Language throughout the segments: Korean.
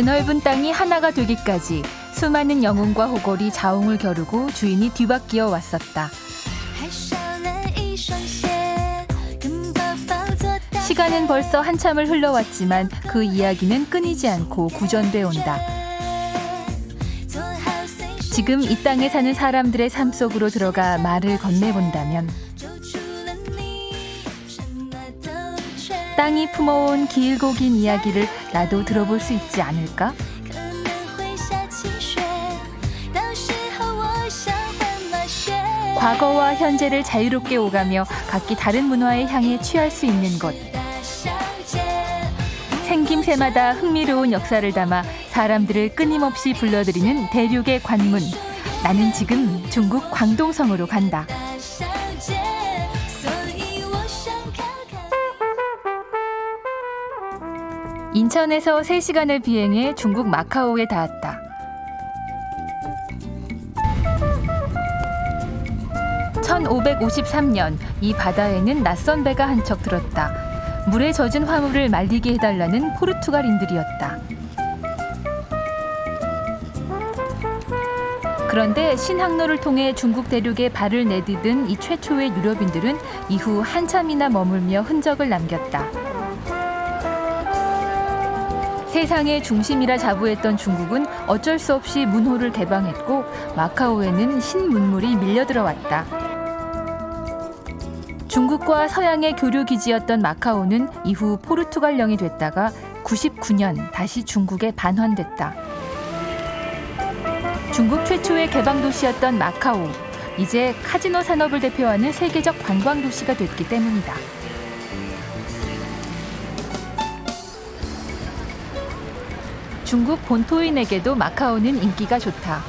드넓은 땅이 하나가 되기까지 수많은 영웅과 호걸이 자웅을 겨루고 주인이 뒤바뀌어 왔었다. 시간은 벌써 한참을 흘러왔지만 그 이야기는 끊이지 않고 구전돼 온다. 지금 이 땅에 사는 사람들의 삶 속으로 들어가 말을 건네본다면 땅이 품어온 길고 긴 이야기를 나도 들어볼 수 있지 않을까? 과거와 현재를 자유롭게 오가며 각기 다른 문화의 향에 취할 수 있는 곳. 생김새마다 흥미로운 역사를 담아 사람들을 끊임없이 불러들이는 대륙의 관문. 나는 지금 중국 광동성으로 간다. 인천에서 3시간을 비행해 중국 마카오에 닿았다. (1553년) 이 바다에는 낯선 배가 한 척 들었다. 물에 젖은 화물을 말리게 해달라는 포르투갈인들이었다. 그런데 신항로를 통해 중국 대륙에 발을 내디딘 이 최초의 유럽인들은 이후 한참이나 머물며 흔적을 남겼다. 세상의 중심이라 자부했던 중국은 어쩔 수 없이 문호를 개방했고 마카오에는 신문물이 밀려들어왔다. 중국과 서양의 교류 기지였던 마카오는 이후 포르투갈령이 됐다가 99년 다시 중국에 반환됐다. 중국 최초의 개방 도시였던 마카오, 이제 카지노 산업을 대표하는 세계적 관광 도시가 됐기 때문이다. 중국 본토인에게도 마카오는 인기가 좋다.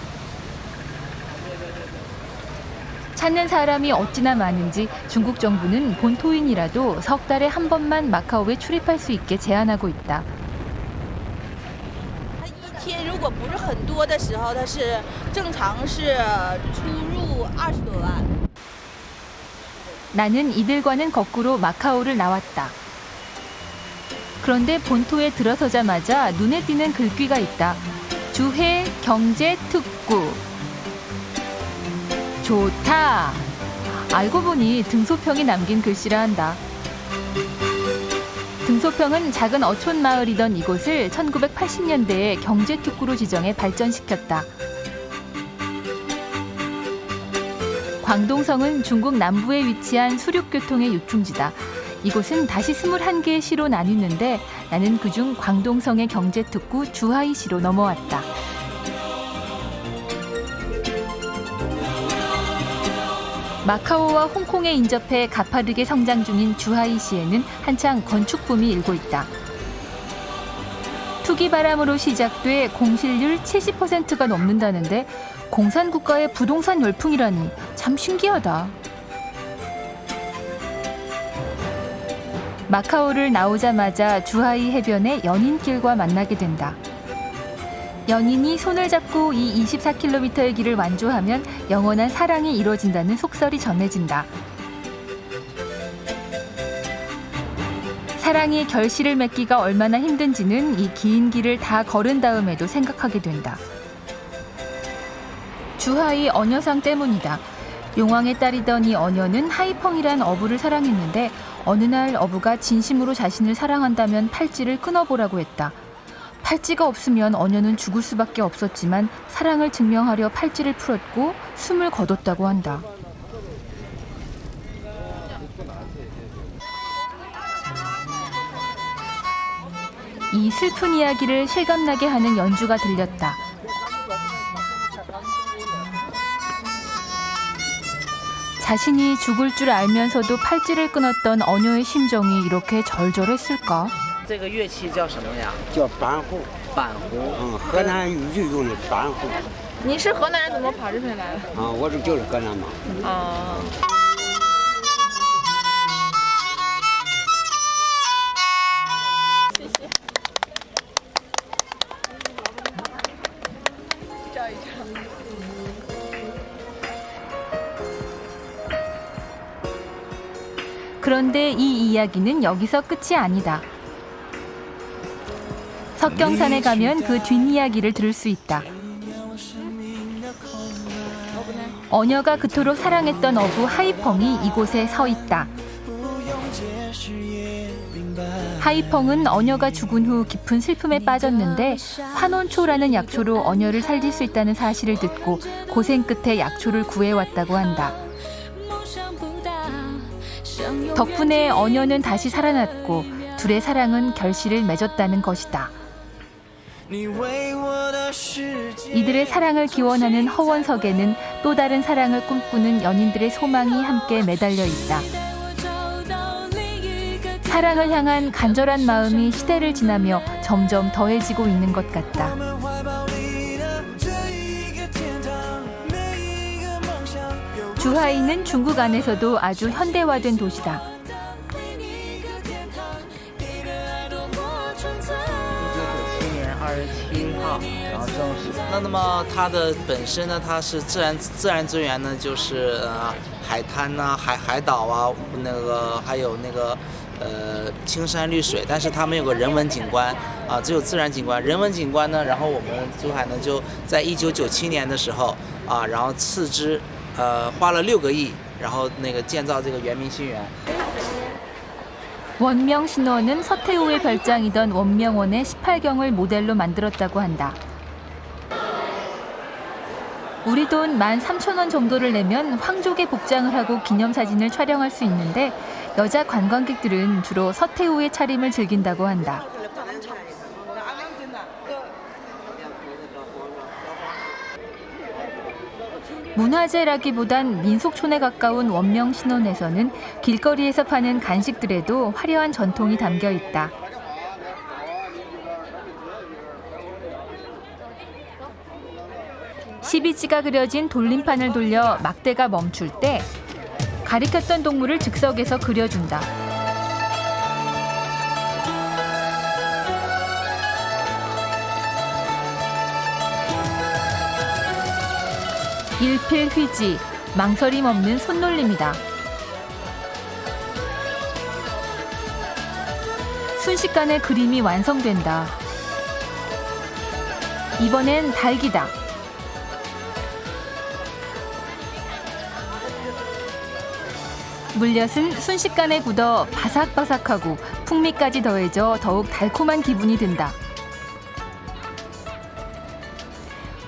찾는 사람이 어찌나 많은지 중국 정부는 본토인이라도 석 달에 한 번만 마카오에 출입할 수 있게 제한하고 있다. 나는 이들과는 거꾸로 마카오를 나왔다. 그런데 본토에 들어서자마자 눈에 띄는 글귀가 있다. 주해 경제 특구. 좋다. 알고 보니 등소평이 남긴 글씨라 한다. 등소평은 작은 어촌 마을이던 이곳을 1980년대에 경제특구로 지정해 발전시켰다. 광동성은 중국 남부에 위치한 수륙교통의 요충지다. 이곳은 다시 21개의 시로 나뉘는데 나는 그중 광동성의 경제특구 주하이시로 넘어왔다. 마카오와 홍콩에 인접해 가파르게 성장 중인 주하이시에는 한창 건축붐이 일고 있다. 투기바람으로 시작돼 공실률 70%가 넘는다는데 공산국가의 부동산 열풍이라니 참 신기하다. 마카오를 나오자마자 주하이 해변에 연인길과 만나게 된다. 연인이 손을 잡고 이 24km의 길을 완주하면 영원한 사랑이 이루어진다는 속설이 전해진다. 사랑이 결실을 맺기가 얼마나 힘든지는 이 긴 길을 다 걸은 다음에도 생각하게 된다. 주하이 어녀상 때문이다. 용왕의 딸이던 이 어녀는 하이펑이란 어부를 사랑했는데 어느 날 어부가 진심으로 자신을 사랑한다면 팔찌를 끊어보라고 했다. 팔찌가 없으면 어녀는 죽을 수밖에 없었지만 사랑을 증명하려 팔찌를 풀었고 숨을 거뒀다고 한다. 이 슬픈 이야기를 실감나게 하는 연주가 들렸다. 자신이 죽을 줄 알면서도 팔찌를 끊었던 어녀의 심정이 이렇게 절절했을까? 这个乐器叫什么呀？叫板胡。板胡。河南语就用的板胡。你是河南人，怎么跑这边来了？我这就是河南嘛。哦。 그런데 이 이야기는 여기서 끝이 아니다. 석경산에 가면 그 뒷이야기를 들을 수 있다. 어녀가 그토록 사랑했던 어부 하이펑이 이곳에 서 있다. 하이펑은 어녀가 죽은 후 깊은 슬픔에 빠졌는데 환원초라는 약초로 어녀를 살릴 수 있다는 사실을 듣고 고생 끝에 약초를 구해왔다고 한다. 덕분에 어녀는 다시 살아났고 둘의 사랑은 결실을 맺었다는 것이다. 이들의 사랑을 기원하는 허원석에는 또 다른 사랑을 꿈꾸는 연인들의 소망이 함께 매달려 있다. 사랑을 향한 간절한 마음이 시대를 지나며 점점 더해지고 있는 것 같다. 주하이는 중국 안에서도 아주 현대화된 도시다. 1997年27号，然后正式。那么它的本身呢，它是自然资源呢，就是海滩呐、海岛啊，那个还有那个青山绿水，但是它没有个人文景观啊，只有自然景观。人文景观呢，然后我们珠海呢就在1997年的时候啊，然后斥资花了6个亿，然后那个建造这个圆明新园。 원명신원은 서태후의 별장이던 원명원의 18경을 모델로 만들었다고 한다. 우리 돈 13,000원 정도를 내면 황족의 복장을 하고 기념사진을 촬영할 수 있는데 여자 관광객들은 주로 서태후의 차림을 즐긴다고 한다. 문화재라기보단 민속촌에 가까운 원명신원에서는 길거리에서 파는 간식들에도 화려한 전통이 담겨 있다. 시비지가 그려진 돌림판을 돌려 막대가 멈출 때 가리켰던 동물을 즉석에서 그려준다. 일필휘지, 망설임 없는 손놀림이다. 순식간에 그림이 완성된다. 이번엔 닭이다. 물엿은 순식간에 굳어 바삭바삭하고 풍미까지 더해져 더욱 달콤한 기분이 든다.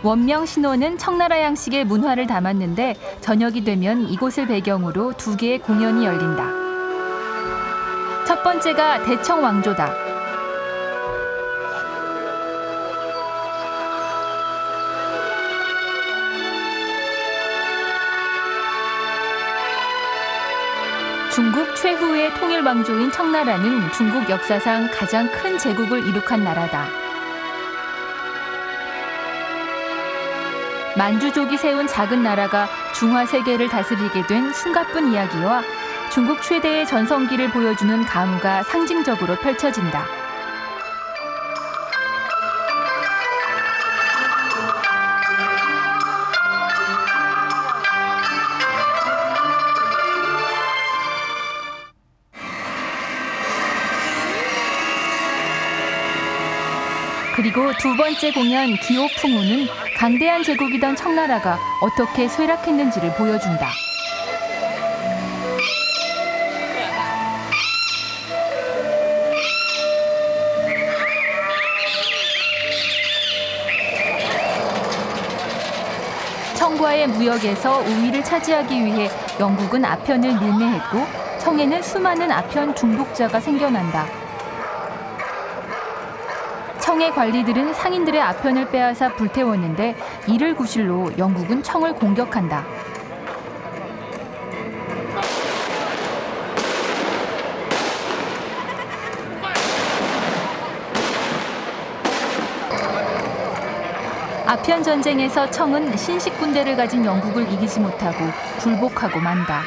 원명신원은 청나라 양식의 문화를 담았는데 저녁이 되면 이곳을 배경으로 2개의 공연이 열린다. 첫 번째가 대청왕조다. 중국 최후의 통일왕조인 청나라는 중국 역사상 가장 큰 제국을 이룩한 나라다. 만주족이 세운 작은 나라가 중화세계를 다스리게 된 숨가쁜 이야기와 중국 최대의 전성기를 보여주는 가무가 상징적으로 펼쳐진다. 그리고 2번째 공연 기옥풍우는 강대한 제국이던 청나라가 어떻게 쇠락했는지를 보여준다. 청과의 무역에서 우위를 차지하기 위해 영국은 아편을 밀매했고 청에는 수많은 아편 중독자가 생겨난다. 청의 관리들은 상인들의 아편을 빼앗아 불태웠는데 이를 구실로 영국은 청을 공격한다. 아편 전쟁에서 청은 신식 군대를 가진 영국을 이기지 못하고 굴복하고 만다.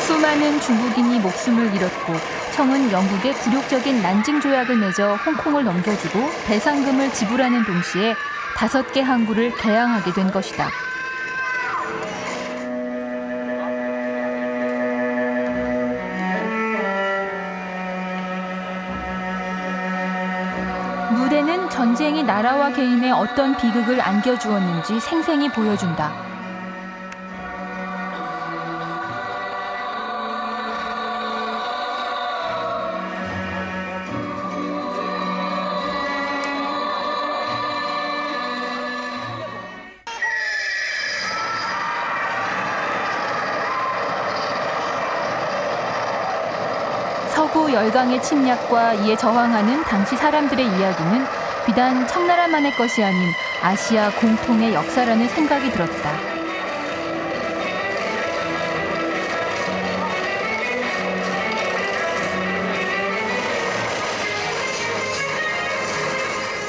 수많은 중국인이 목숨을 잃었고 청은 영국의 굴욕적인 난징 조약을 맺어 홍콩을 넘겨주고 배상금을 지불하는 동시에 5개 항구를 개항하게 된 것이다. 무대는 전쟁이 나라와 개인의 어떤 비극을 안겨주었는지 생생히 보여준다. 서구 열강의 침략과 이에 저항하는 당시 사람들의 이야기는 비단 청나라만의 것이 아닌 아시아 공통의 역사라는 생각이 들었다.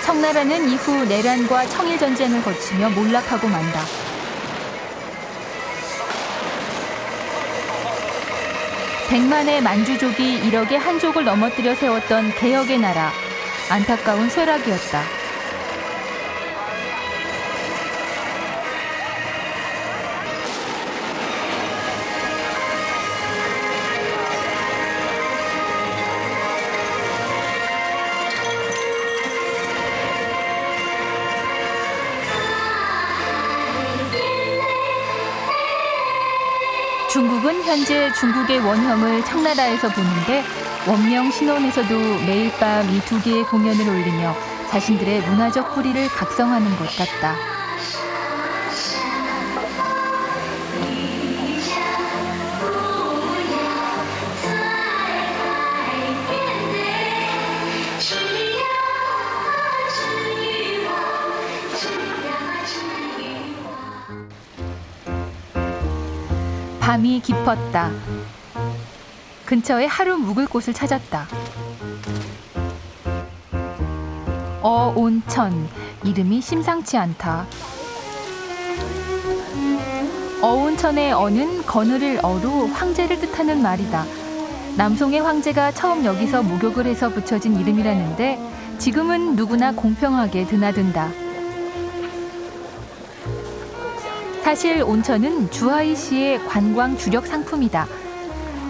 청나라는 이후 내란과 청일전쟁을 거치며 몰락하고 만다. 백만의 만주족이 1억의 한족을 넘어뜨려 세웠던 개혁의 나라, 안타까운 쇠락이었다. 중국은 현재 중국의 원형을 청나라에서 보는데 원명 신원에서도 매일 밤 이 두 개의 공연을 올리며 자신들의 문화적 뿌리를 각성하는 것 같다. 밤이 깊었다. 근처에 하루 묵을 곳을 찾았다. 어온천, 이름이 심상치 않다. 어온천의 어는 거느릴 어로 황제를 뜻하는 말이다. 남송의 황제가 처음 여기서 목욕을 해서 붙여진 이름이라는데 지금은 누구나 공평하게 드나든다. 사실 온천은 주하이시의 관광 주력 상품이다.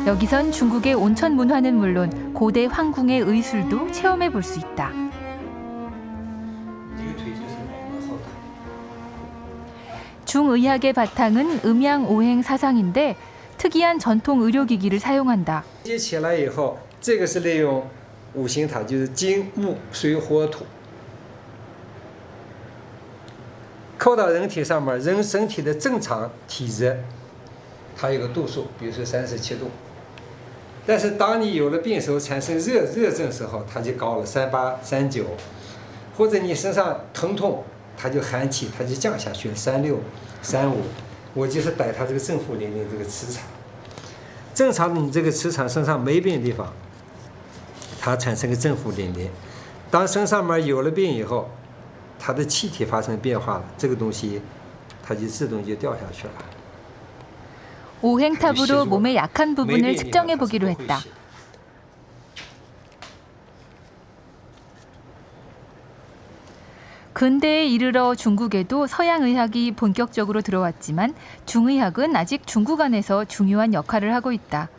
여기선 중국의 온천 문화는 물론 고대 황궁의 의술도 체험해 볼 수 있다. 중의학의 바탕은 음양오행 사상인데 특이한 전통 의료기기를 사용한다. 接起来以后，这个是利用五行塔，就是金木水火土。 扣到人体上面，人身体的正常体质，它有个度数，比如说37度。但是当你有了病时候产生热症时候，它就高了38、39，或者你身上疼痛，它就寒气，它就降下去了36、35。我就是逮它这个正负零零这个磁场。正常的你这个磁场身上没病的地方，它产生个正负零零。当身上面有了病以后， 它的气体发生变化了，这个东西它就自动就掉下去了。 오행탑으로 몸의 약한 부분을 측정해 보기로 했다. 근대에 이르러 중국에도 서양의학이 본격적으로 들어왔지만 중의학은 아직 중국 안에서 중요한 역할을 하고 있다.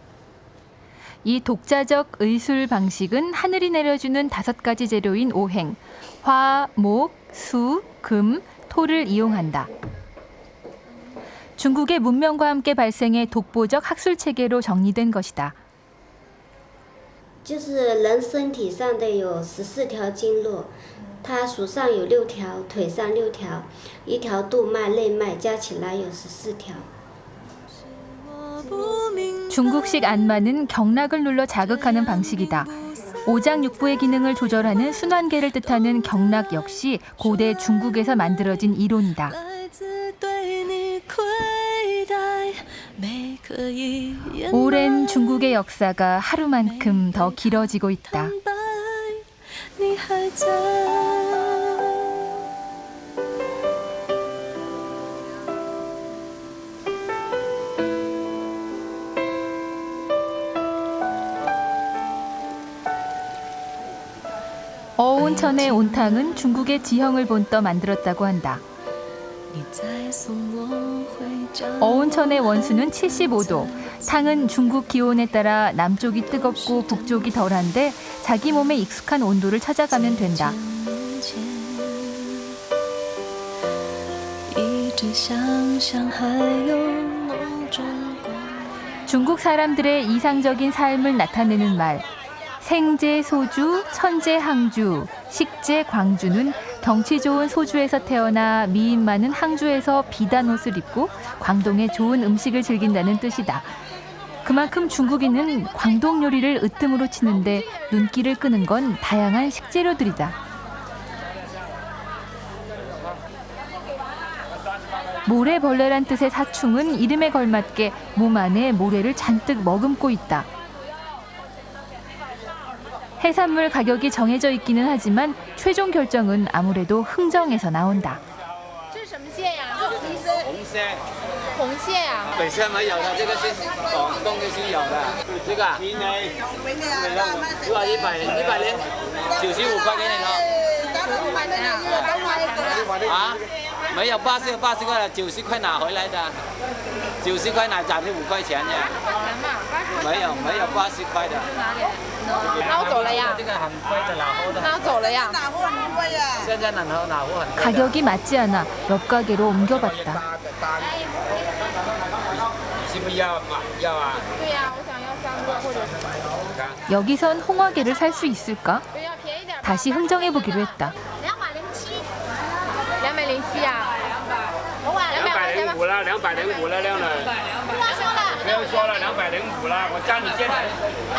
이 독자적 의술 방식은 하늘이 내려주는 5가지 재료인 오행, 화, 목, 수, 금, 토를 이용한다. 중국의 문명과 함께 발생해 독보적 학술 체계로 정리된 것이다. 就是人身体上的有14条经络，它手上有6条，腿上6条，一条督脉、内脉加起来有14条。 중국식 안마는 경락을 눌러 자극하는 방식이다. 오장육부의 기능을 조절하는 순환계를 뜻하는 경락 역시 고대 중국에서 만들어진 이론이다. 오랜 중국의 역사가 하루만큼 더 길어지고 있다. 어온천의 온탕은 중국의 지형을 본떠 만들었다고 한다. 어온천의 원수는 75도. 탕은 중국 기온에 따라 남쪽이 뜨겁고 북쪽이 덜한데 자기 몸에 익숙한 온도를 찾아가면 된다. 중국 사람들의 이상적인 삶을 나타내는 말. 생제 소주, 천재 항주, 식제 광주는 경치 좋은 소주에서 태어나 미인 많은 항주에서 비단 옷을 입고 광동의 좋은 음식을 즐긴다는 뜻이다. 그만큼 중국인은 광동 요리를 으뜸으로 치는데 눈길을 끄는 건 다양한 식재료들이다. 모래벌레란 뜻의 사충은 이름에 걸맞게 몸 안에 모래를 잔뜩 머금고 있다. 해산물 가격이 정해져 있기는 하지만 최종 결정은 아무래도 흥정에서 나온다. 这是什么蟹呀？红虾，红蟹呀。本身没有的，这个是广东的是有的。这个便宜，如果195块给你了。啊？没有80块了，90块拿回来的，90块拿涨的5块钱呀。没有80块的。那我走了呀。这个很贵的老货的。那我走了呀。现在哪货很贵。 가격이 맞지 않아 옆 가게로 옮겨봤다. 是不是要啊？对呀，我想要3个或者是。 여기선 홍화게를 살 수 있을까? 对，要便宜点。 다시 흥정해보기로 했다. 207呀。205了，205了，靓女。不要说了，205了，我加你进来。哎，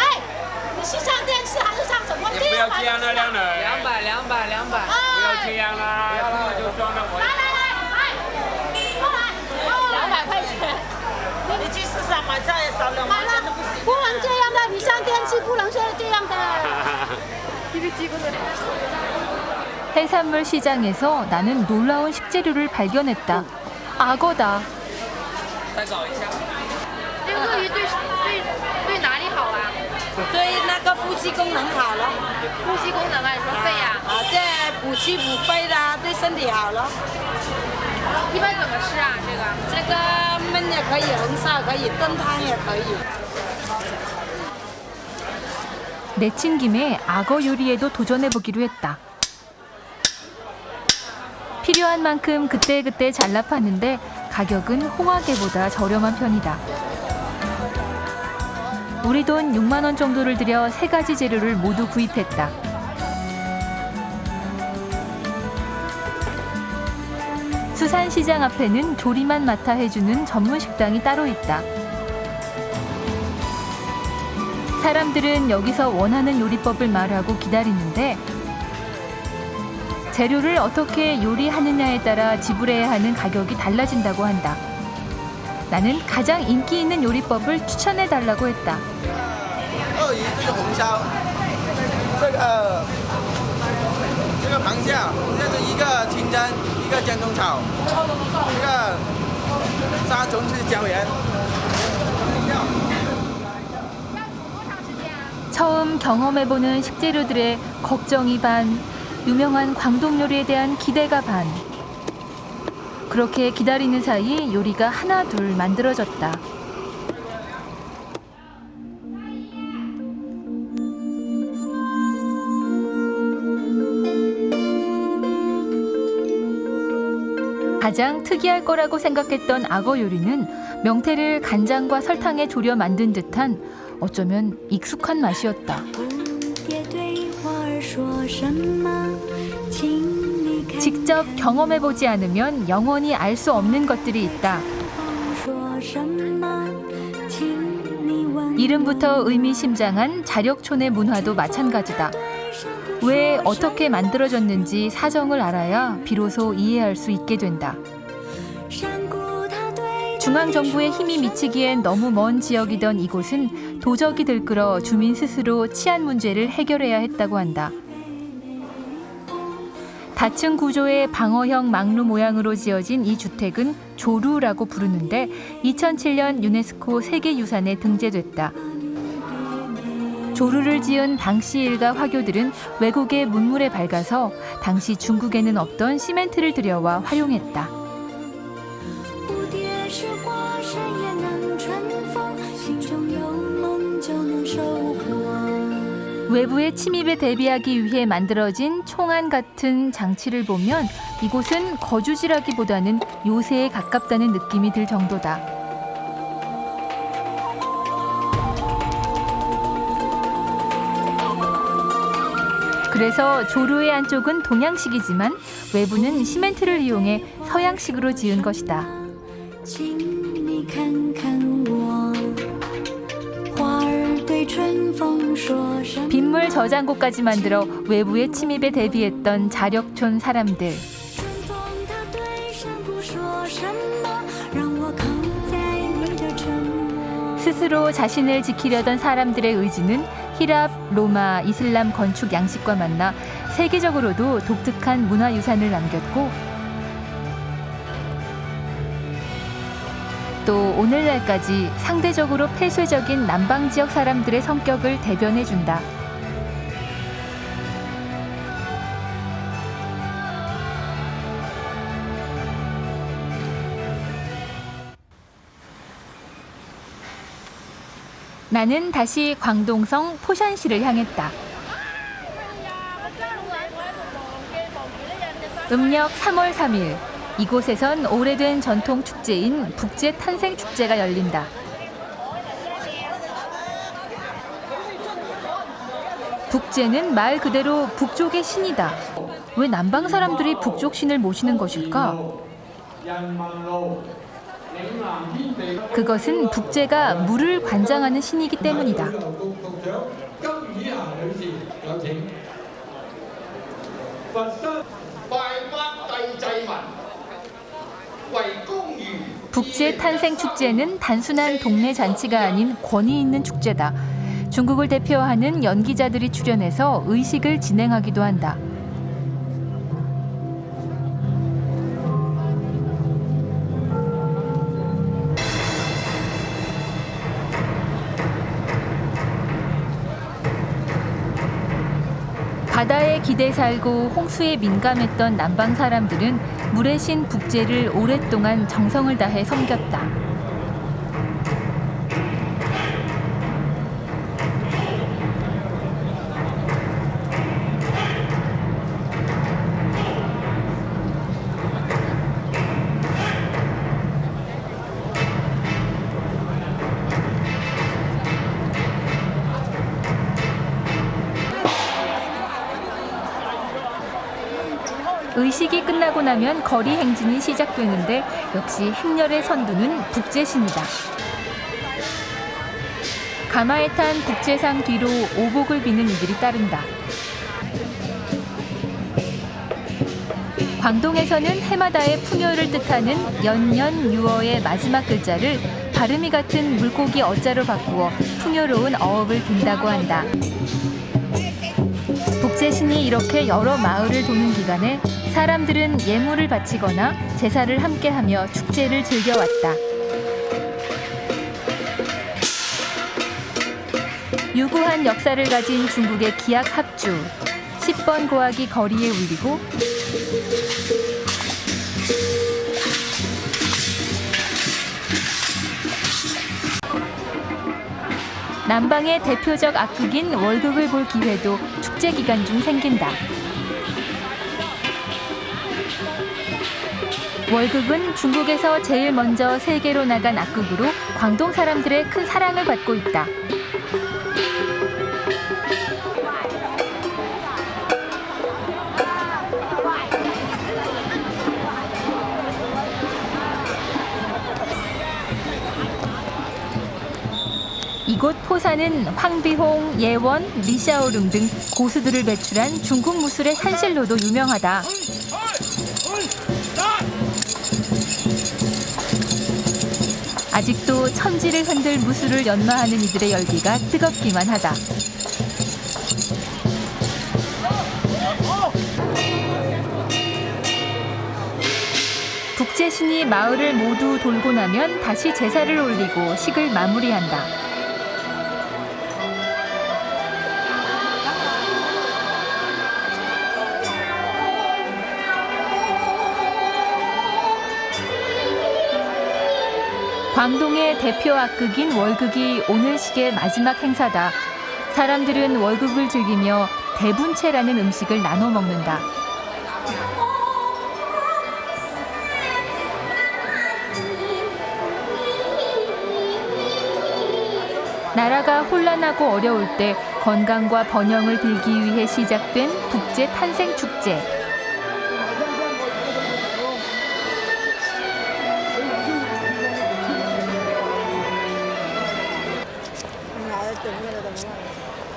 你是上电视还是上什么你电？不要这样了，靓女。200。不要这样啦，那就算了。来，哎，过来，200块钱。你去市场买菜也少2毛钱都不行。不能这样的，你上电视不能这样的。 해산물 시장에서 나는 놀라운 식재료를 발견했다. 악어다. 再搞一下。这个鳄鱼对哪里好啊？对那个呼吸功能好了。呼吸功能啊，你说肺呀？这补气补肺的，对身体好了。一般怎么吃啊？这个焖也可以，红烧可以，炖汤也可以。 내친 김에 악어 요리에도 도전해보기로 했다. 필요한 만큼 그때그때 잘라 파는데 가격은 홍화게보다 저렴한 편이다. 우리 돈 6만 원 정도를 들여 3가지 재료를 모두 구입했다. 수산시장 앞에는 조리만 맡아 해주는 전문 식당이 따로 있다. 사람들은 여기서 원하는 요리법을 말하고 기다리는데 재료를 어떻게 요리하느냐에 따라 지불해야 하는 가격이 달라진다고 한다. 나는 가장 인기 있는 요리법을 추천해달라고 했다. 鳄鱼这个红烧，这个螃蟹，这是一个清蒸，一个姜葱炒，这个杀虫是椒盐。 처음 경험해보는 식재료들의 걱정이 반, 유명한 광동 요리에 대한 기대가 반. 그렇게 기다리는 사이 요리가 하나 둘 만들어졌다. 가장 특이할 거라고 생각했던 악어 요리는 명태를 간장과 설탕에 졸여 만든 듯한 어쩌면 익숙한 맛이었다. 직접 경험해보지 않으면 영원히 알 수 없는 것들이 있다. 이름부터 의미심장한 자력촌의 문화도 마찬가지다. 왜 어떻게 만들어졌는지 사정을 알아야 비로소 이해할 수 있게 된다. 중앙정부의 힘이 미치기엔 너무 먼 지역이던 이곳은 도적이 들끓어 주민 스스로 치안 문제를 해결해야 했다고 한다. 다층 구조의 방어형 망루 모양으로 지어진 이 주택은 조루라고 부르는데 2007년 유네스코 세계유산에 등재됐다. 조루를 지은 당시 일가 화교들은 외국의 문물에 밝아서 당시 중국에는 없던 시멘트를 들여와 활용했다. 외부의 침입에 대비하기 위해 만들어진 총안 같은 장치를 보면 이곳은 거주지라기보다는 요새에 가깝다는 느낌이 들 정도다. 그래서 조루의 안쪽은 동양식이지만 외부는 시멘트를 이용해 서양식으로 지은 것이다. 빗물 저장고까지 만들어 외부의 침입에 대비했던 자력촌 사람들. 스스로 자신을 지키려던 사람들의 의지는 히랍, 로마, 이슬람 건축 양식과 만나 세계적으로도 독특한 문화유산을 남겼고 또 오늘날까지 상대적으로 폐쇄적인 남방 지역 사람들의 성격을 대변해준다. 나는 다시 광동성 포샨시를 향했다. 음력 3월 3일, 이곳에선 오래된 전통 축제인 북제 탄생 축제가 열린다. 북제는 말 그대로 북쪽의 신이다. 왜 남방 사람들이 북쪽 신을 모시는 것일까? 그것은 북제가 물을 관장하는 신이기 때문이다. 북제 탄생 축제는 단순한 동네 잔치가 아닌 권위 있는 축제다. 중국을 대표하는 연기자들이 출연해서 의식을 진행하기도 한다. 바다에 기대 살고 홍수에 민감했던 남방 사람들은 물의 신 북제를 오랫동안 정성을 다해 섬겼다. 의식이 끝나고 나면 거리 행진이 시작되는데 역시 행렬의 선두는 북제신이다. 가마에 탄 북제상 뒤로 오복을 비는 이들이 따른다. 광동에서는 해마다의 풍요를 뜻하는 연년유어의 마지막 글자를 발음이 같은 물고기 어자로 바꾸어 풍요로운 어업을 빈다고 한다. 북제신이 이렇게 여러 마을을 도는 기간에 사람들은 예물을 바치거나 제사를 함께하며 축제를 즐겨왔다. 유구한 역사를 가진 중국의 기악 합주, 10번 고학이 거리에 울리고 남방의 대표적 악극인 월극을 볼 기회도 축제 기간 중 생긴다. 월극은 중국에서 제일 먼저 세계로 나간 악극으로 광동 사람들의 큰 사랑을 받고 있다. 이곳 포사는 황비홍, 예원, 리샤오룽 등 고수들을 배출한 중국 무술의 산실로도 유명하다. 아직도 천지를 흔들 무술을 연마하는 이들의 열기가 뜨겁기만 하다. 북제신이 마을을 모두 돌고 나면 다시 제사를 올리고 식을 마무리한다. 광동의 대표 악극인 월극이 오늘 식의 마지막 행사다. 사람들은 월급을 즐기며 대분채라는 음식을 나눠 먹는다. 나라가 혼란하고 어려울 때 건강과 번영을 빌기 위해 시작된 북제 탄생 축제.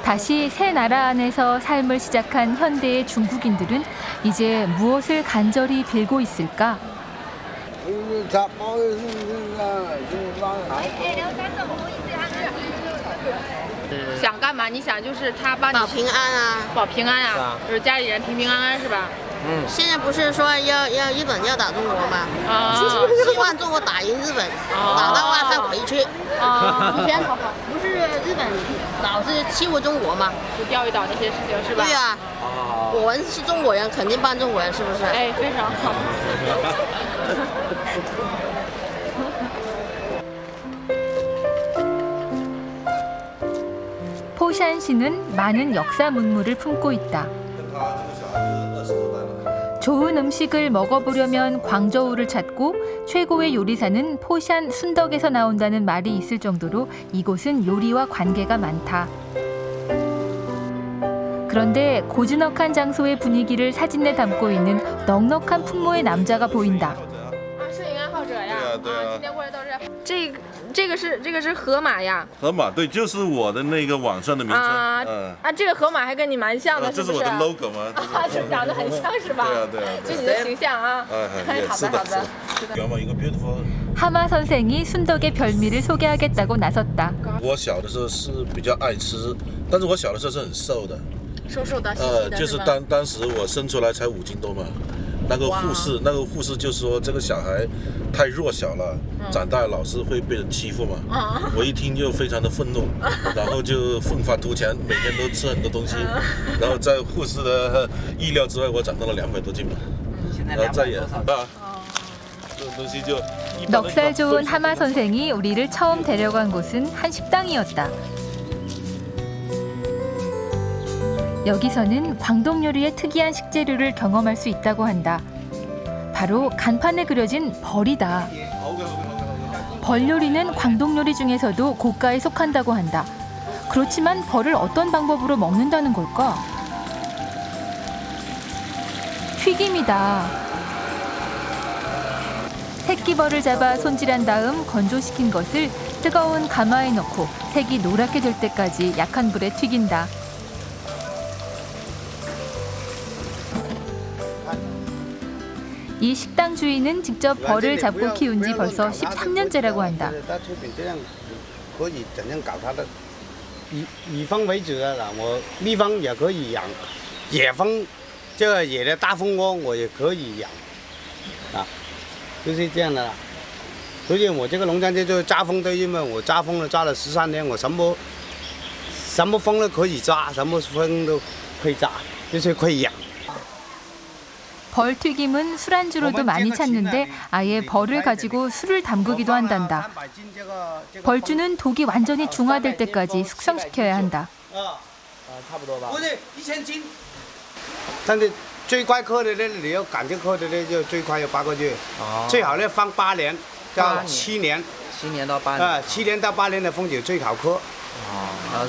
다시 새 나라 안에서 삶을 시작한 현대의 중국인들은 이제 무엇을 간절히 빌고 있을까?想干嘛？你想就是他帮你保平安啊！保平安啊，就是家里人平平安安是吧？现在不是说要日本要打中国吗？啊，希望中国打赢日本，打到话再回去。啊，以前不是日本老是欺负中国吗？就钓鱼岛那些事情是吧？对啊，我们是中国人，肯定帮中国人，是不是？哎，非常好。 포샨시는 많은 역사 문물을 품고 있다. 좋은 음식을 먹어보려면 광저우를 찾고 최고의 요리사는 포샨 순덕에서 나온다는 말이 있을 정도로 이곳은 요리와 관계가 많다. 그런데 고즈넉한 장소의 분위기를 사진에 담고 있는 넉넉한 풍모의 남자가 보인다. 摄影爱好者呀，今天过来都是这个是河马呀，河马对，就是我的那个网上的名称。这个河马还跟你蛮像的，是不是？这是我的 logo 吗？长得很像是吧？对啊，就你的形象啊。是的。一个 beautiful。 하마 선생이 순덕의 별미를 소개하겠다고 나섰다. 我小的时候是比较爱吃，但是我小的时候是很瘦的。瘦的，细细的。就是当时我生出来才5斤多嘛。 那个护士就说这个小孩太弱小了，长大老是会被人欺负嘛。我一听就非常的愤怒，然后就奋发图强，每天都吃很多东西，然后在护士的意料之外，我长到了200多斤嘛。然后再也这种东西就。 넉살 좋은 하마 선생이 우리를 처음 데려간 곳은 한 식당이었다. 여기서는 광동 요리의 특이한 식재료를 경험할 수 있다고 한다. 바로 간판에 그려진 벌이다. 벌 요리는 광동 요리 중에서도 고가에 속한다고 한다. 그렇지만 벌을 어떤 방법으로 먹는다는 걸까? 튀김이다. 새끼벌을 잡아 손질한 다음 건조시킨 것을 뜨거운 가마에 넣고 색이 노랗게 될 때까지 약한 불에 튀긴다. 이 식당 주인은 직접 벌을 잡고 키운 지 벌써 13년째라고 한다. 以蜂为主的，我蜜蜂也可以养，野蜂，这个野的大蜂窝我也可以养，就是这样的啦。所以我这个农家店就是扎蜂的，因为我扎蜂了扎了13年，我什么蜂都可以扎，什么蜂都可以扎，就是可以养。 벌튀김은 술안주로도 많이 찾는데 아예 벌을 가지고 술을 담그기도 한단다. 벌주는 독이 완전히 중화될 때까지 숙성시켜야 한다. 但是最快喝的呢，你要赶着喝的呢，就最快要8个月，最好呢放8年到7年，7年到8年，7年到8年的蜂酒最好喝。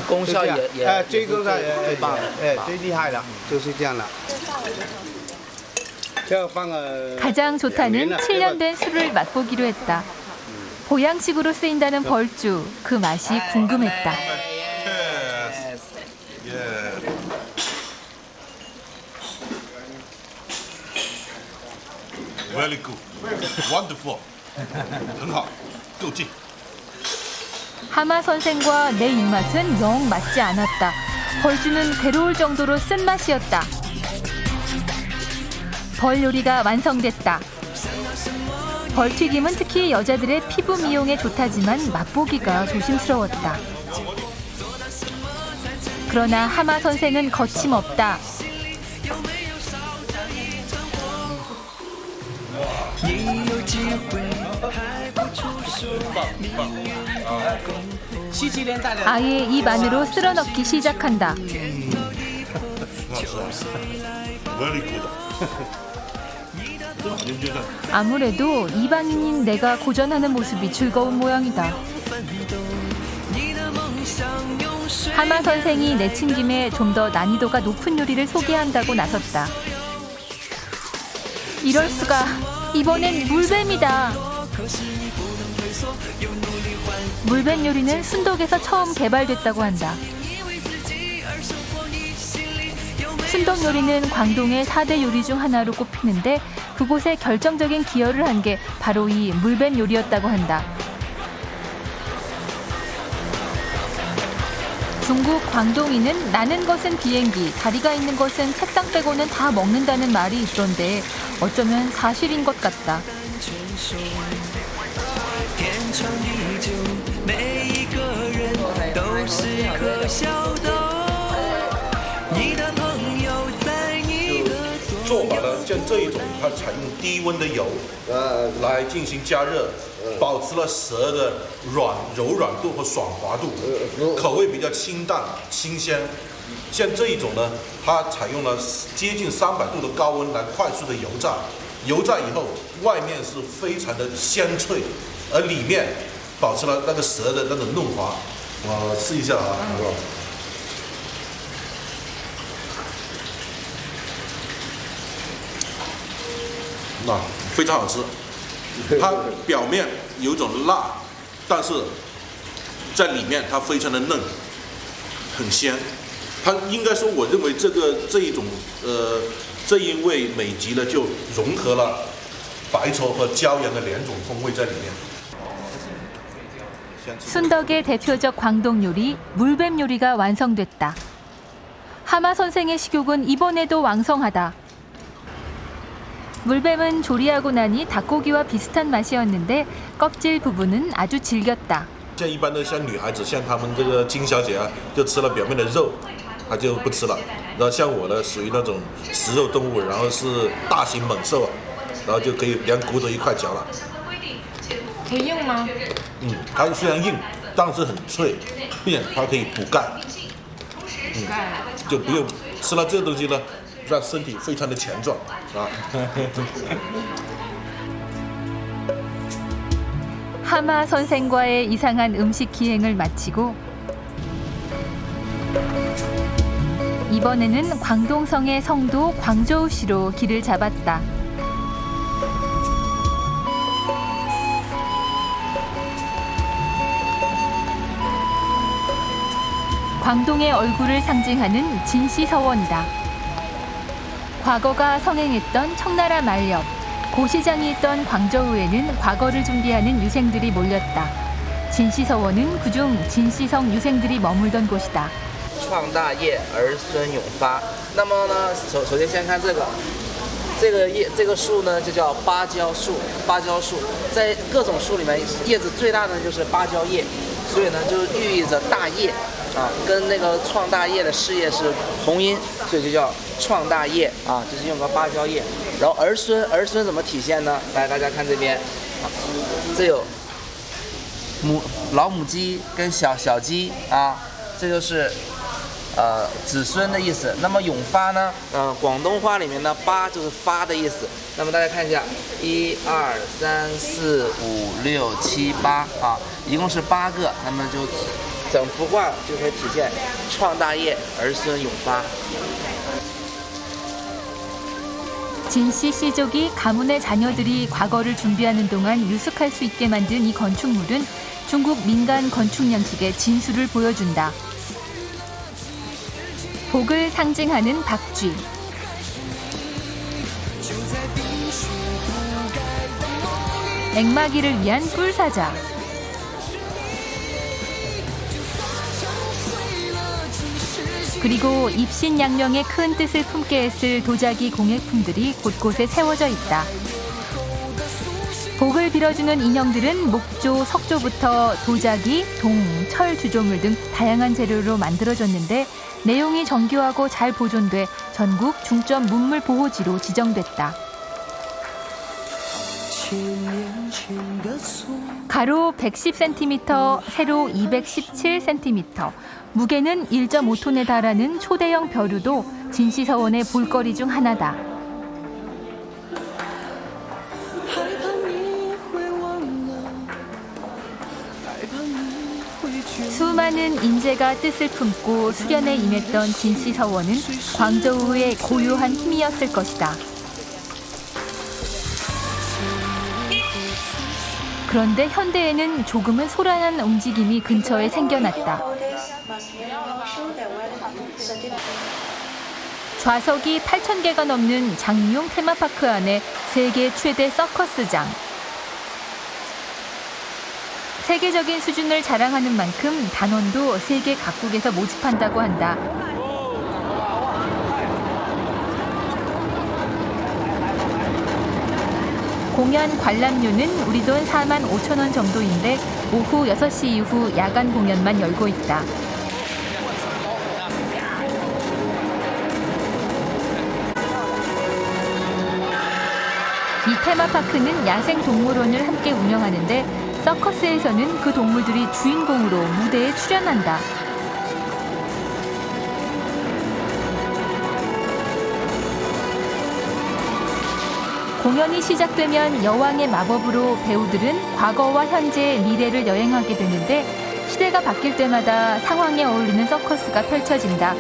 功效也最功效最棒的，最厉害的，就是这样的。 가장 좋다는 7년 된 술을 맛보기로 했다. 보양식으로 쓰인다는 벌주, 그 맛이 궁금했다. Very good, wonderful, 很好，够劲。 하마 선생과 내 입맛은 영 맞지 않았다. 벌주는 괴로울 정도로 쓴맛이었다. 벌 요리가 완성됐다. 벌튀김은 특히 여자들의 피부 미용에 좋다지만 맛보기가 조심스러웠다. 그러나 하마 선생은 거침없다. 아예 입 안으로 쓸어넣기 시작한다. 아무래도 이방인인 내가 고전하는 모습이 즐거운 모양이다. 하마 선생이 내친 김에 좀 더 난이도가 높은 요리를 소개한다고 나섰다. 이럴 수가, 이번엔 물뱀이다. 물뱀 요리는 순덕에서 처음 개발됐다고 한다. 순덕 요리는 광동의 4대 요리 중 하나로 꼽히는데 그곳에 결정적인 기여를 한 게 바로 이 물뱀 요리였다고 한다. 중국 광동인은 나는 것은 비행기, 다리가 있는 것은 책상 빼고는 다 먹는다는 말이 있던데 어쩌면 사실인 것 같다.做法呢，像这一种，它采用低温的油，来进行加热，保持了蛇的柔软度和爽滑度，口味比较清淡清鲜。像这一种呢，它采用了接近300度的高温来快速的油炸，油炸以后外面是非常的鲜脆，而里面保持了那个蛇的那种嫩滑。我试一下啊，非常好吃，它表面有一种辣，但是在里面它非常的嫩，很鲜。它应该说，我认为这一种这一味美极呢，就融合了白稠和椒盐的2种风味在里面。 순덕의 대표적 광동 요리 물뱀 요리가 완성됐다. 하마 선생의 식욕은 이번에도 왕성하다. 물뱀은 조리하고 나니 닭고기와 비슷한 맛이었는데 껍질 부분은 아주 질겼다. 像一般的像女孩子，像她们这个金小姐啊，就吃了表面的肉，她就不吃了。然后像我呢，属于那种食肉动物，然后是大型猛兽啊，然后就可以连骨头一块嚼了。 很硬吗？它虽然硬，但是很脆，并且它可以补钙。就不用吃了这个东西呢，让身体非常的强壮啊。 하마 선생과의 이상한 음식 기행을 마치고 이번에는 광동성의 성도 광저우시로 길을 잡았다. 광동의 얼굴을 상징하는 진시서원이다. 과거가 성행했던 청나라 말 옆 고시장이 있던 광저우에는 과거를 준비하는 유생들이 몰렸다. 진시서원은 그중 진시성 유생들이 머물던 곳이다. 创大业儿孙永发。那么呢，首先先看这个树呢，就叫芭蕉树。芭蕉树在各种树里面，叶子最大的就是芭蕉叶，所以呢，就寓意着大业啊，跟那个创大业的事业是同音，所以就叫创大业啊，就是用个芭蕉叶。然后儿孙怎么体现呢？来，大家看这边，这有老母鸡跟小鸡啊，这就是子孙的意思。那么永发呢？广东话里面呢，八就是发的意思。那么大家看一下，1、2、3、4、5、6、7、8啊，一共是8个。那么就整幅画就可以体现创大业，儿孙永发。 진씨 씨족이 가문의 자녀들이 과거를 준비하는 동안 유숙할 수 있게 만든 이 건축물은 중국 민간 건축 양식의 진수를 보여준다. 복을 상징하는 박쥐. 액마기를 위한 뿔사자. 그리고 입신양명의 큰 뜻을 품게 했을 도자기 공예품들이 곳곳에 세워져 있다. 복을 빌어주는 인형들은 목조, 석조부터 도자기, 동, 철 주조물 등 다양한 재료로 만들어졌는데 내용이 정교하고 잘 보존돼 전국 중점 문물 보호지로 지정됐다. 가로 110cm, 세로 217cm, 무게는 1.5톤에 달하는 초대형 벼루도 진시서원의 볼거리 중 하나다. 수많은 인재가 뜻을 품고 수련에 임했던 진시서원은 광저우의 고유한 힘이었을 것이다. 그런데 현대에는 조금은 소란한 움직임이 근처에 생겨났다. 좌석이 8,000개가 넘는 장미용 테마파크 안에 세계 최대 서커스장. 세계적인 수준을 자랑하는 만큼 단원도 세계 각국에서 모집한다고 한다. 공연 관람료는 우리 돈 45,000원 정도인데 오후 6시 이후 야간 공연만 열고 있다. 이 테마파크는 야생동물원을 함께 운영하는데 서커스에서는 그 동물들이 주인공으로 무대에 출연한다. 공연이 시작되면 여왕의 마법으로 배우들은 과거와 현재, 미래를 여행하게 되는데 시대가 바뀔 때마다 상황에 어울리는 서커스가 펼쳐진다.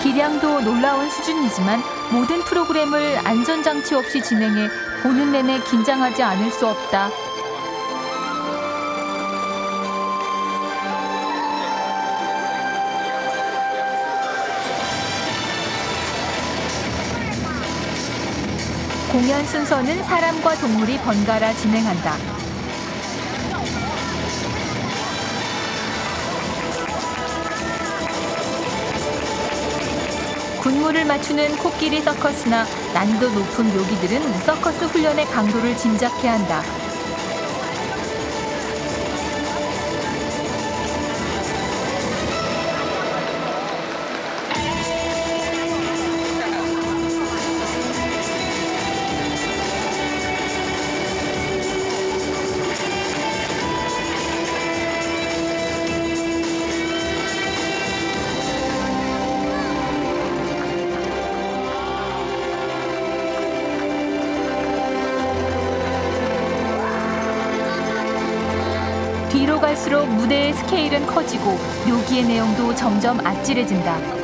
기량도 놀라운 수준이지만 모든 프로그램을 안전장치 없이 진행해 보는 내내 긴장하지 않을 수 없다. 공연 순서는 사람과 동물이 번갈아 진행한다. 군무를 맞추는 코끼리 서커스나 난이도 높은 묘기들은 서커스 훈련의 강도를 짐작케 한다. 뒤로 갈수록 무대의 스케일은 커지고 묘기의 내용도 점점 아찔해진다.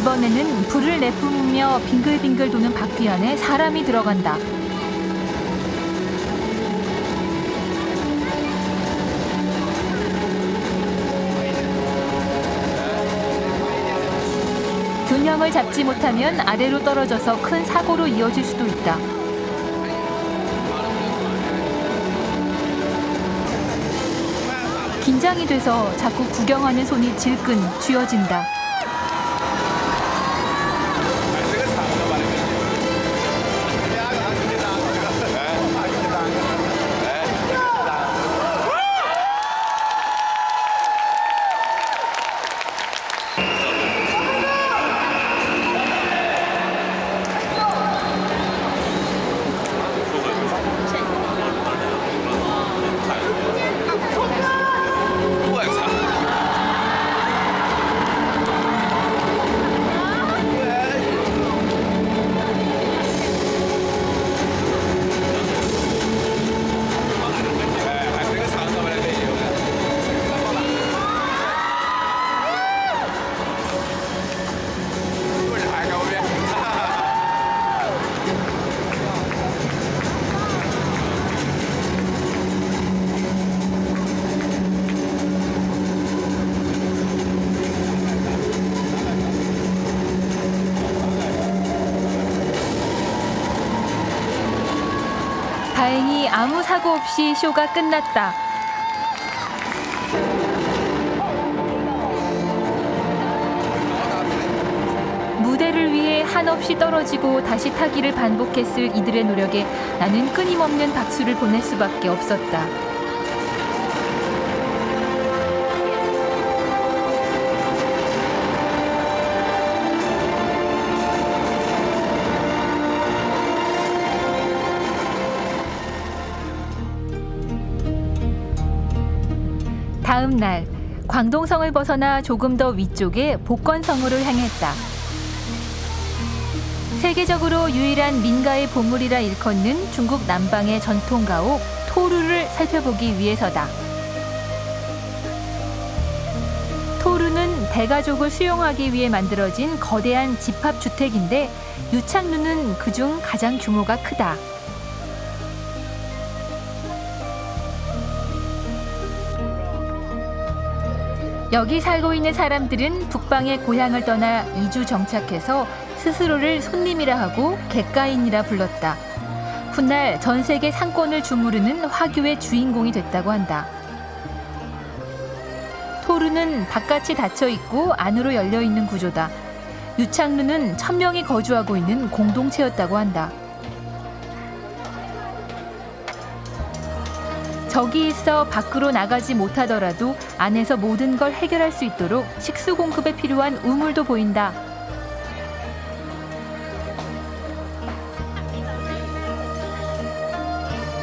이번에는 불을 내뿜으며 빙글빙글 도는 바퀴 안에 사람이 들어간다. 균형을 잡지 못하면 아래로 떨어져서 큰 사고로 이어질 수도 있다. 긴장이 돼서 자꾸 구경하는 손이 질끈 쥐어진다. 다행히 아무 사고 없이 쇼가 끝났다. 무대를 위해 한없이 떨어지고 다시 타기를 반복했을 이들의 노력에 나는 끊임없는 박수를 보낼 수밖에 없었다. 다음 날 광동성을 벗어나 조금 더 위쪽에 복건성으로 향했다. 세계적으로 유일한 민가의 보물이라 일컫는 중국 남방의 전통 가옥 토루를 살펴보기 위해서다. 토루는 대가족을 수용하기 위해 만들어진 거대한 집합주택인데 유창루는 그중 가장 규모가 크다. 여기 살고 있는 사람들은 북방의 고향을 떠나 이주 정착해서 스스로를 손님이라 하고 객가인이라 불렀다. 훗날 전 세계 상권을 주무르는 화교의 주인공이 됐다고 한다. 토루는 바깥이 닫혀 있고 안으로 열려 있는 구조다. 유창루는 1000명이 거주하고 있는 공동체였다고 한다. 적이 있어 밖으로 나가지 못하더라도 안에서 모든 걸 해결할 수 있도록 식수 공급에 필요한 우물도 보인다.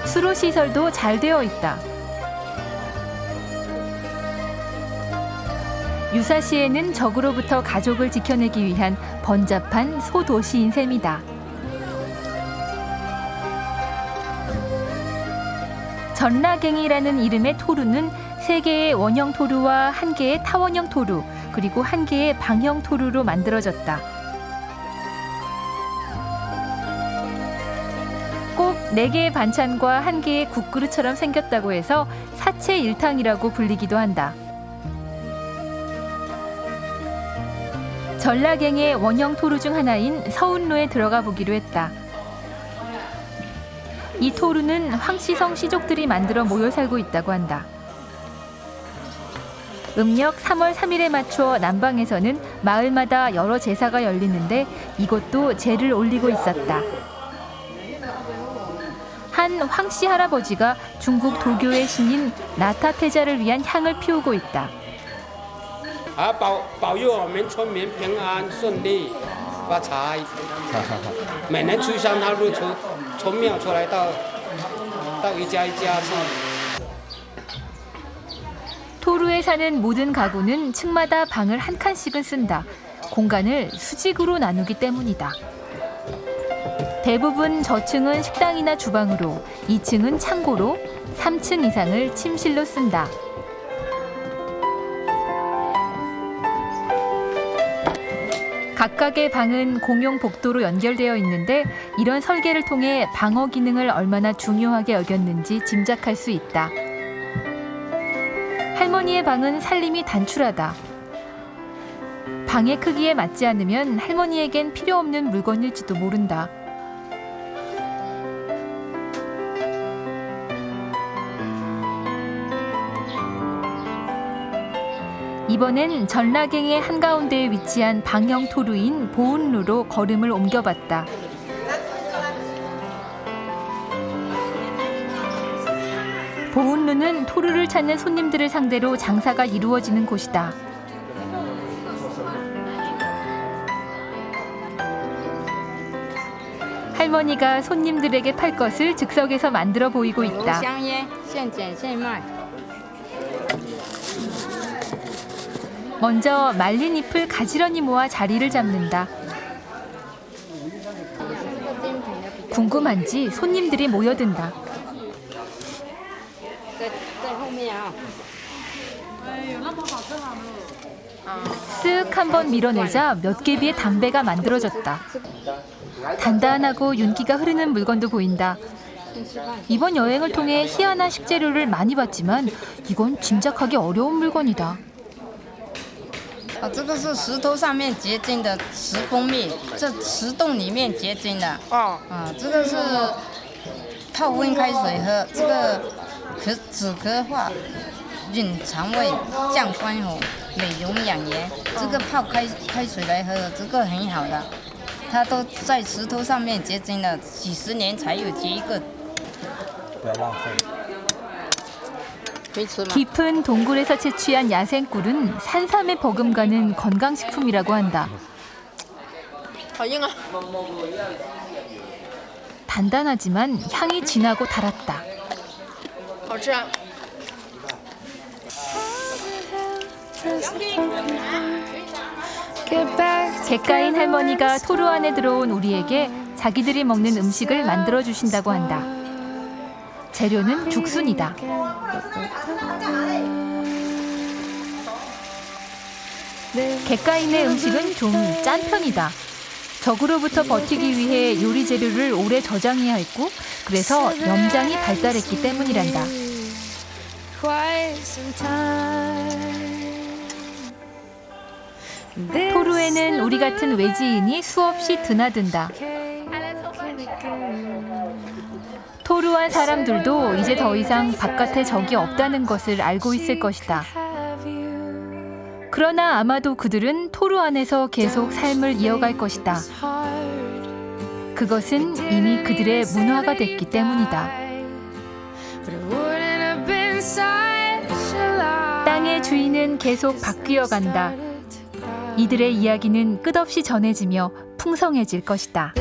수로 시설도 잘 되어 있다. 유사시에는 적으로부터 가족을 지켜내기 위한 번잡한 소도시인 셈이다. 전라갱이라는 이름의 토루는 3개의 원형 토루와 1개의 타원형 토루, 그리고 1개의 방형 토루로 만들어졌다. 꼭 4개의 반찬과 1개의 국그릇처럼 생겼다고 해서 사채일탕이라고 불리기도 한다. 전라갱의 원형 토루 중 하나인 서운로에 들어가 보기로 했다. 이 토루는 황씨성 씨족들이 만들어 모여 살고 있다고 한다. 음력 3월 3일에 맞춰 남방에서는 마을마다 여러 제사가 열리는데 이것도 제를 올리고 있었다. 한 황씨 할아버지가 중국 도교의 신인 나타태자를 위한 향을 피우고 있다. 保佑我们村民平安顺利发财。每年初三他会从庙出来到一家一家去。 토루에 사는 모든 가구는 층마다 방을 한 칸씩은 쓴다. 공간을 수직으로 나누기 때문이다. 대부분 저층은 식당이나 주방으로, 2층은 창고로, 3층 이상을 침실로 쓴다. 각각의 방은 공용 복도로 연결되어 있는데 이런 설계를 통해 방어 기능을 얼마나 중요하게 여겼는지 짐작할 수 있다. 할머니의 방은 살림이 단출하다. 방의 크기에 맞지 않으면 할머니에겐 필요 없는 물건일지도 모른다. 이번엔 전라갱의 한가운데에 위치한 방형 토루인 보운루로 걸음을 옮겨봤다. 보운루는 토루를 찾는 손님들을 상대로 장사가 이루어지는 곳이다. 할머니가 손님들에게 팔 것을 즉석에서 만들어 보이고 있다. 먼저 말린 잎을 가지런히 모아 자리를 잡는다. 궁금한지 손님들이 모여든다. 쓱 한번 밀어내자 몇 개비의 담배가 만들어졌다. 단단하고 윤기가 흐르는 물건도 보인다. 이번 여행을 통해 희한한 식재료를 많이 봤지만 이건 짐작하기 어려운 물건이다. 这个是石头上面结晶的石蜂蜜，这石洞里面结晶的。这个是泡温开水喝，这个止咳化、润肠胃、降肝火、美容养颜。这个泡开水来喝，这个很好的。它都在石头上面结晶了，几十年才有结一个。不要浪费。 깊은 동굴에서 채취한 야생꿀은 산삼에 버금가는 건강식품이라고 한다. 단단하지만 향이 진하고 달았다. 객가인 할머니가 토르 안에 들어온 우리에게 자기들이 먹는 음식을 만들어 주신다고 한다. 재료는 죽순이다. 객가인의 음식은 좀 짠 편이다. 적으로부터 버티기 위해 요리 재료를 오래 저장해야 했고 그래서 염장이 발달했기 때문이란다. 토르에는 우리 같은 외지인이 수없이 드나든다. 토르한 사람들도 이제 더 이상 바깥에 적이 없다는 것을 알고 있을 것이다. 그러나 아마도 그들은 토르 안에서 계속 삶을 이어갈 것이다. 그것은 이미 그들의 문화가 됐기 때문이다. 땅의 주인은 계속 바뀌어 간다. 이들의 이야기는 끝없이 전해지며 풍성해질 것이다.